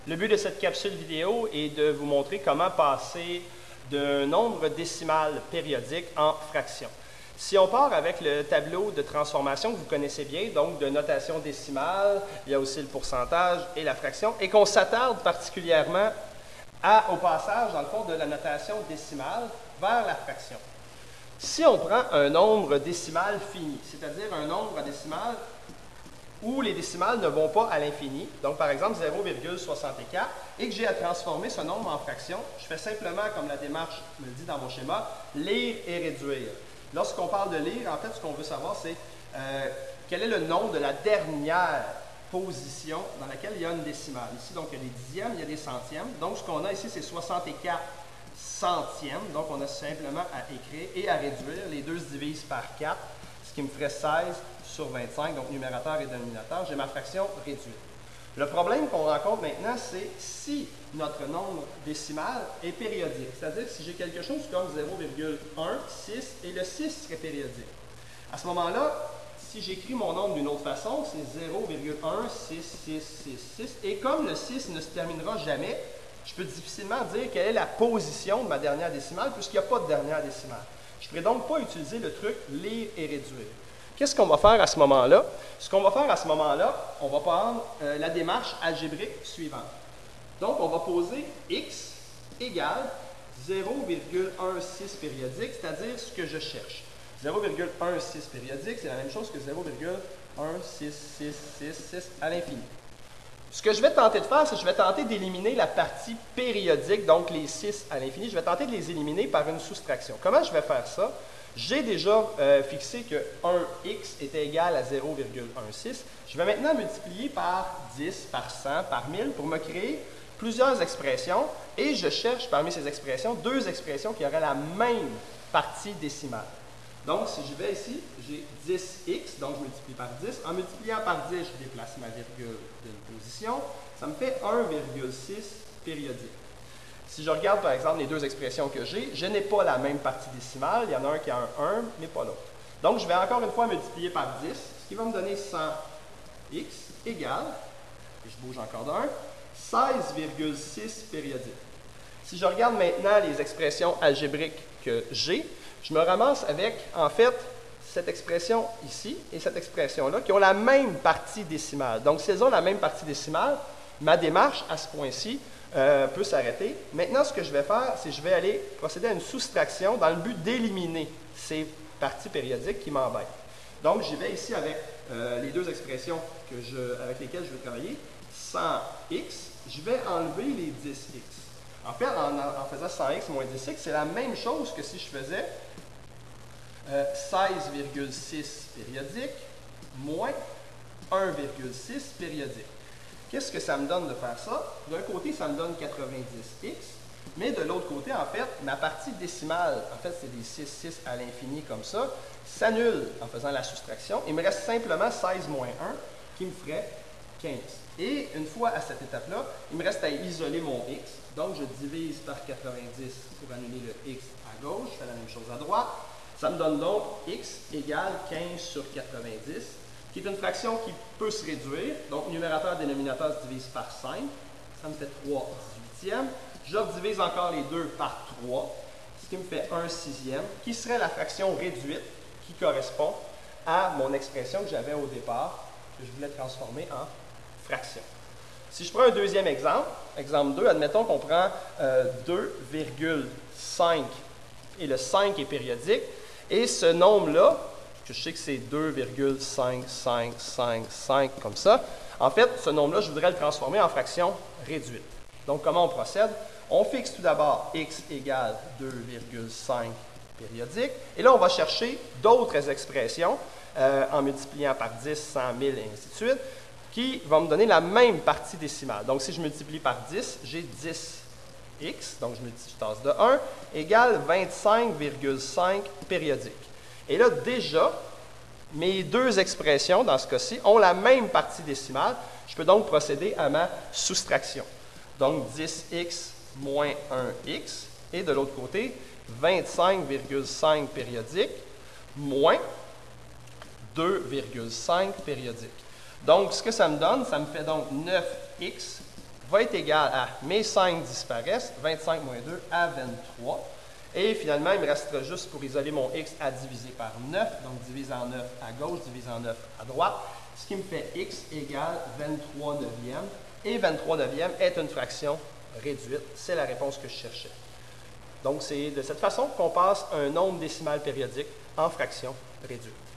Le but de cette capsule vidéo est de vous montrer comment passer d'un nombre décimal périodique en fraction. Si on part avec le tableau de transformation que vous connaissez bien, donc de notation décimale, il y a aussi le pourcentage et la fraction, et qu'on s'attarde particulièrement au passage, dans le fond, de la notation décimale vers la fraction. Si on prend un nombre décimal fini, c'est-à-dire un nombre décimal où les décimales ne vont pas à l'infini, donc par exemple 0,64, et que j'ai à transformer ce nombre en fraction, je fais simplement, comme la démarche me le dit dans mon schéma, lire et réduire. Lorsqu'on parle de lire, en fait, ce qu'on veut savoir, c'est quel est le nom de la dernière position dans laquelle il y a une décimale. Ici, donc, il y a des dixièmes, il y a des centièmes. Donc, ce qu'on a ici, c'est 64 centièmes. Donc, on a simplement à écrire et à réduire. Les deux se divisent par 4, ce qui me ferait 16 sur 25, donc numérateur et dénominateur. J'ai ma fraction réduite. Le problème qu'on rencontre maintenant, c'est si notre nombre décimal est périodique. C'est-à-dire si j'ai quelque chose comme 0,16 et le 6 serait périodique. À ce moment-là, si j'écris mon nombre d'une autre façon, c'est 0,16666. Et comme le 6 ne se terminera jamais, je peux difficilement dire quelle est la position de ma dernière décimale puisqu'il n'y a pas de dernière décimale. Je ne pourrais donc pas utiliser le truc lire et réduire. Qu'est-ce qu'on va faire à ce moment-là? Ce qu'on va faire à ce moment-là, on va prendre la démarche algébrique suivante. Donc, on va poser x égale 0,16 périodique, c'est-à-dire ce que je cherche. 0,16 périodique, c'est la même chose que 0,16666 à l'infini. Ce que je vais tenter de faire, c'est que je vais tenter d'éliminer la partie périodique, donc les 6 à l'infini. Je vais tenter de les éliminer par une soustraction. Comment je vais faire ça? J'ai déjà fixé que 1x était égal à 0,16. Je vais maintenant multiplier par 10, par 100, par 1000 pour me créer plusieurs expressions. Et je cherche parmi ces expressions deux expressions qui auraient la même partie décimale. Donc, si je vais ici, j'ai 10x, donc je multiplie par 10. En multipliant par 10, je déplace ma virgule d'une position. Ça me fait 1,6 périodique. Si je regarde, par exemple, les deux expressions que j'ai, je n'ai pas la même partie décimale. Il y en a un qui a un 1, mais pas l'autre. Donc, je vais encore une fois multiplier par 10, ce qui va me donner 100x égale, et je bouge encore d'un, 16,6 périodique. Si je regarde maintenant les expressions algébriques que j'ai, je me ramasse avec, en fait, cette expression ici et cette expression-là qui ont la même partie décimale. Donc, si elles ont la même partie décimale, ma démarche à ce point-ci peut s'arrêter. Maintenant, ce que je vais faire, c'est que je vais aller procéder à une soustraction dans le but d'éliminer ces parties périodiques qui m'embêtent. Donc, j'y vais ici avec les deux expressions avec lesquelles je vais travailler. 100x, je vais enlever les 10x. En fait, en faisant 100x moins 10x, c'est la même chose que si je faisais 16,6 périodique moins 1,6 périodique. Qu'est-ce que ça me donne de faire ça? D'un côté, ça me donne 90x, mais de l'autre côté, en fait, ma partie décimale, en fait, c'est des 6 à l'infini comme ça, s'annule en faisant la soustraction. Il me reste simplement 16 moins 1 qui me ferait 15. Et une fois à cette étape-là, il me reste à isoler mon x. Donc, je divise par 90 pour annuler le x à gauche. Je fais la même chose à droite. Ça me donne donc x égale 15 sur 90, qui est une fraction qui peut se réduire. Donc, numérateur et dénominateur se divisent par 5. Ça me fait 3 huitièmes. Je divise encore les deux par 3, ce qui me fait 1 sixième, qui serait la fraction réduite qui correspond à mon expression que j'avais au départ, que je voulais transformer en fraction. Si je prends un deuxième exemple, exemple 2, admettons qu'on prend 2,5 et le 5 est périodique, et ce nombre-là, que je sais que c'est 2,5555 comme ça, en fait, ce nombre-là, je voudrais le transformer en fraction réduite. Donc, comment on procède? On fixe tout d'abord x égale 2,5 périodique, et là, on va chercher d'autres expressions en multipliant par 10, 100, 1000 et ainsi de suite, qui vont me donner la même partie décimale. Donc, si je multiplie par 10, j'ai 10x, donc je tasse de 1, égale 25,5 périodique. Et là, déjà, mes deux expressions, dans ce cas-ci, ont la même partie décimale. Je peux donc procéder à ma soustraction. Donc, 10x moins 1x, et de l'autre côté, 25,5 périodique moins 2,5 périodique. Donc, ce que ça me donne, ça me fait donc 9x va être égal à mes 5 disparaissent, 25 moins 2 à 23. Et finalement, il me restera juste pour isoler mon x à diviser par 9. Donc, divise en 9 à gauche, divise en 9 à droite. Ce qui me fait x égale 23 neuvièmes. Et 23 neuvièmes est une fraction réduite. C'est la réponse que je cherchais. Donc, c'est de cette façon qu'on passe un nombre décimal périodique en fraction réduite.